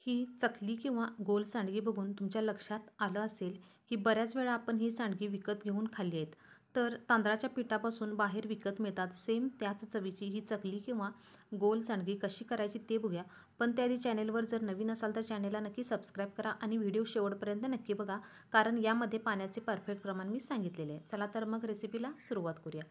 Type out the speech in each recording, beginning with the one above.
ही चकली किंवा गोल सांडगी बघून तुमच्या लक्षात आलं असेल की बऱ्याच वेळा आपण ही सांडगी विकत घेऊन खाल्ली आहेत. तर तांदळाच्या पिठापासून बाहेर विकत मिळतात सेम त्याच चवीची ही चकली किंवा गोल सांडगी कशी करायची ते बघूया. पण त्याआधी चॅनेलवर जर नवीन असाल तर चॅनेलला नक्की सबस्क्राईब करा आणि व्हिडिओ शेवटपर्यंत नक्की बघा, कारण यामध्ये पाण्याचे परफेक्ट प्रमाण मी सांगितलेले आहे. चला तर मग रेसिपीला सुरुवात करूया.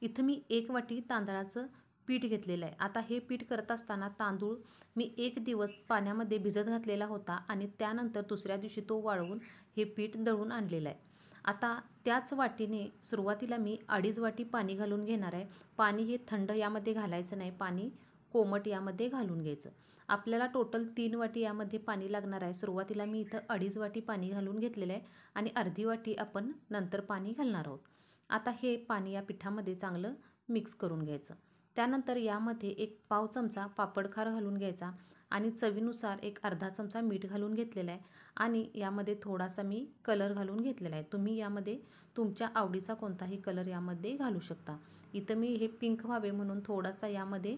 इथं मी 1 वाटी तांदळाचं पीठ घेतलेलं आहे. आता हे पीठ करत असताना तांदूळ मी 1 दिवस पाण्यामध्ये भिजत घातलेला होता आणि त्यानंतर दुसऱ्या दिवशी तो वाळवून हे पीठ दळून आणलेलं आहे. आता त्याच वाटीने सुरुवातीला मी 2.5 वाटी पाणी घालून घेणार आहे. पाणी हे थंड यामध्ये घालायचं नाही, पाणी कोमट यामध्ये घालून घ्यायचं. आपल्याला टोटल 3 वाटी यामध्ये पाणी लागणार आहे. सुरुवातीला मी इथं 2.5 वाटी पाणी घालून घेतलेलं आहे आणि अर्धी वाटी आपण नंतर पाणी घालणार आहोत. आता हे पाणी या पिठामध्ये चांगलं मिक्स करून घ्यायचं. त्यानंतर यामध्ये 1 पाव चमचा पापडखार घालून घ्यायचा आणि चवीनुसार 1 अर्धा चमचा मीठ घालून घेतलेला आहे आणि यामध्ये थोडासा मी कलर घालून घेतलेला आहे. तुम्ही यामध्ये तुमच्या आवडीचा कोणताही कलर यामध्ये घालू शकता. इथं मी हे पिंक व्हावे म्हणून थोडासा यामध्ये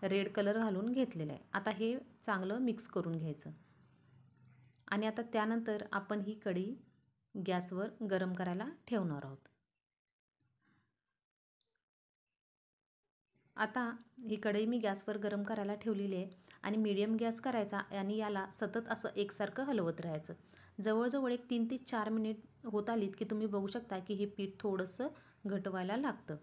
रेड कलर घालून घेतलेला आहे. आता हे चांगलं मिक्स करून घ्यायचं आणि आता त्यानंतर आपण ही कढई गॅसवर गरम करायला ठेवणार आहोत. आता ही कढई मी गॅसवर गरम करायला ठेवलेली आहे आणि मीडियम गॅस करायचा आणि याला सतत असं एकसारखं हलवत राहायचं. जवळजवळ एक 3 ते 4 मिनिट होत आलीत की तुम्ही बघू शकता की हे पीठ थोडंसं घटवायला लागतं.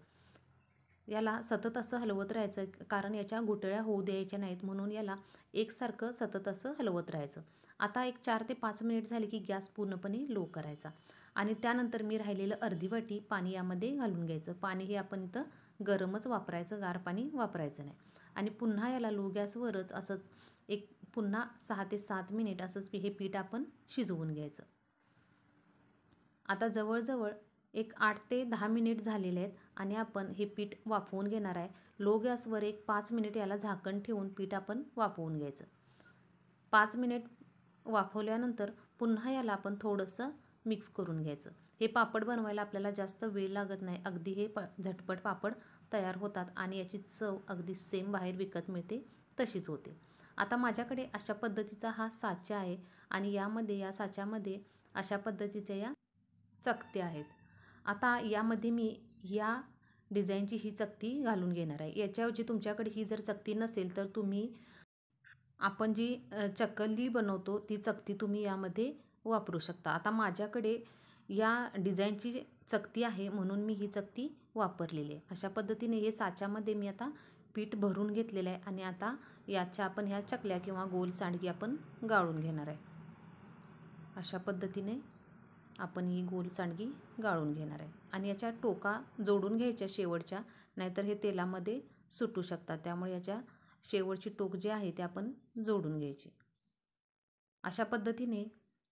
याला सतत असं हलवत राहायचं, कारण याच्या गुठळ्या होऊ द्यायच्या नाहीत म्हणून याला एकसारखं सतत असं हलवत राहायचं. आता एक 4 ते 5 मिनिट झाले की गॅस पूर्णपणे लो करायचा आणि त्यानंतर मी राहिलेलं अर्धी वाटी पाणी यामध्ये घालून घ्यायचं. पाणी हे आपण इथं गरमच वापरायचं, गार पाणी वापरायचं नाही. आणि पुन्हा याला लो गॅसवरच असंच एक पुन्हा 6 ते 7 मिनिट असंच हे पीठ आपण शिजवून घ्यायचं. आता जवळजवळ एक 8 ते 10 मिनिट झालेले आहेत आणि आपण हे पीठ वाफवून घेणार आहे. लो गॅसवर एक 5 मिनिट याला झाकण ठेवून पीठ आपण वाफवून घ्यायचं. 5 मिनिट वाफवल्यानंतर पुन्हा याला आपण थोडंसं मिक्स करून घ्यायचं. हे पापड बनवायला आपल्याला जास्त वेळ लागत नाही. अगदी हे झटपट पापड तयार होतात आणि याची चव अगदी सेम बाहेर विकत मिळते तशीच होते. आता माझ्याकडे अशा पद्धतीचा हा साचा आहे आणि या साच्यामध्ये अशा पद्धतीच्या या चकत्या आहेत. आता यामध्ये मी या डिझाईनची ही चकती घालून घेणार आहे. याच्याऐवजी तुमच्याकडे ही जर चकती नसेल तर तुम्ही आपण जी चकली बनवतो ती चकती तुम्ही यामध्ये वापरू शकता. आता माझ्याकडे या डिझाईनची चकती आहे म्हणून मी ही चकती वापरलेली आहे. अशा पद्धतीने हे साच्यामध्ये मी आता पीठ भरून घेतलेलं आहे आणि आता याच्या आपण ह्या चकल्या किंवा गोल सांडगी आपण गाळून घेणार आहे. अशा पद्धतीने आपण ही गोल सांडगी गाळून घेणार आहे आणि याच्या टोका जोडून घ्यायच्या शेवटच्या, नाहीतर हे तेलामध्ये सुटू शकतात. त्यामुळे याच्या शेवटची टोक जे आहे ते आपण जोडून घ्यायची. अशा पद्धतीने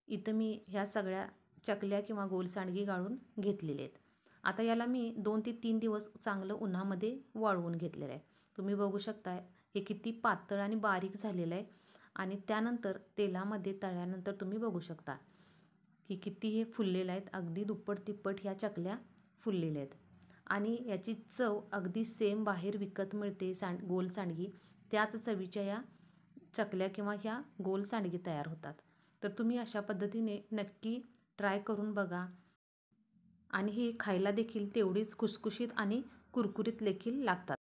इथं मी ह्या सगळ्या चकल्या किंवा गोल सांडगी गाळून घेतलेले आहेत. आता याला मी 2 ते 3 दिवस चांगलं उन्हामध्ये वाळवून घेतलेलं आहे. तुम्ही बघू शकता हे किती पातळ आणि बारीक झालेलं आहे आणि त्यानंतर तेलामध्ये तळल्यानंतर तुम्ही बघू शकता की किती हे फुललेलं आहेत. अगदी दुप्पट तिप्पट ह्या चकल्या फुललेल्या आहेत आणि याची चव अगदी सेम बाहेर विकत मिळते गोल सांडगी त्याच चवीच्या या चकल्या किंवा ह्या गोल सांडगी तयार होतात. तर तुम्ही अशा पद्धतीने नक्की ट्राय करून बघा आणि हे खायला देखील तेवढीच खुसखुशीत आणि कुरकुरीत देखील लागतात.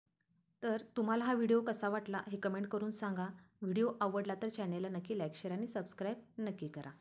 तर तुम्हाला हा व्हिडिओ कसा वाटला हे कमेंट करून सांगा. व्हिडिओ आवडला तर चॅनेलला नक्की लाईक, शेअर आणि सबस्क्राईब नक्की करा.